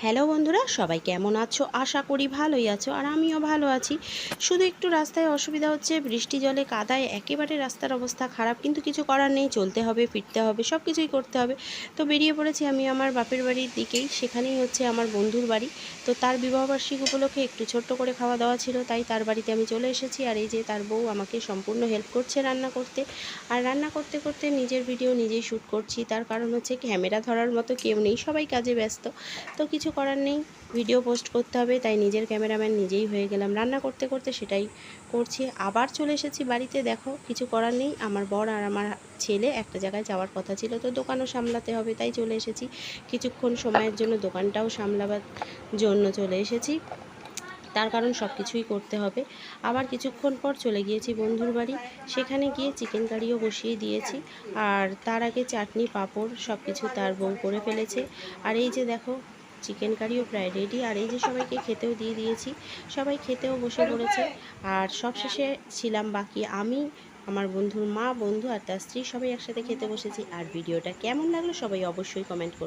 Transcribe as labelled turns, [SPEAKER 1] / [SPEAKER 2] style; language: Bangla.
[SPEAKER 1] হ্যালো বন্ধুরা, সবাই কেমন আছো? আশা করি ভালোই আছো, আর আমিও ভালো আছি। শুধু একটু রাস্তায় অসুবিধা হচ্ছে, বৃষ্টি জলে কাদায় একেবারে রাস্তার অবস্থা খারাপ, কিন্তু কিছু করার নেই, চলতে হবে, ফিরতে হবে, সব কিছুই করতে হবে। তো বেরিয়ে পড়েছি আমি আমার বাপের বাড়ির দিকেই, সেখানেই হচ্ছে আমার বন্ধুর বাড়ি। তো তার বিবাহবার্ষিকী উপলক্ষে একটু ছোট্ট করে খাওয়া দাওয়া ছিল, তাই তার বাড়িতে আমি চলে এসেছি। আর এই যে তার বউ আমাকে সম্পূর্ণ হেল্প করছে রান্না করতে। আর রান্না করতে করতে নিজের ভিডিও নিজেই শ্যুট করছি, তার কারণ হচ্ছে ক্যামেরা ধরার মতো কেউ নেই, সবাই কাজে ব্যস্ত। তো কিছু করার নেই, ভিডিও পোস্ট করতে হবে, তাই নিজের ক্যামেরাম্যান নিজেই হয়ে গেলাম। রান্না করতে করতে সেটাই করছি। আবার চলে এসেছি বাড়িতে, দেখো কিছু করার নেই। আমার বর আর আমার ছেলে একটা জায়গায় যাওয়ার কথা ছিল, তো দোকানও সামলাতে হবে, তাই চলে এসেছি। কিছুক্ষণ সময়ের জন্য দোকানটাও সামলাবার জন্য চলে এসেছি, তার কারণ সব কিছুই করতে হবে। আবার কিছুক্ষণ পর চলে গিয়েছি বন্ধুর বাড়ি, সেখানে গিয়ে চিকেন কারিও বসিয়ে দিয়েছি। আর তার আগে চাটনি পাঁপড় সব কিছু তার বউ করে ফেলেছে। আর এই যে দেখো, চিকেন কারিও প্রায় রেডি। আর এই যে সবাইকে খেতেও দিয়ে দিয়েছি, সবাই খেতেও বসে পড়েছে। আর সবশেষে ছিলাম বাকি আমি, আমার বন্ধুর মা, বন্ধু আর তার স্ত্রী, সবাই একসাথে খেতে বসেছি। আর ভিডিওটা কেমন লাগলো সবাই অবশ্যই কমেন্ট করুন।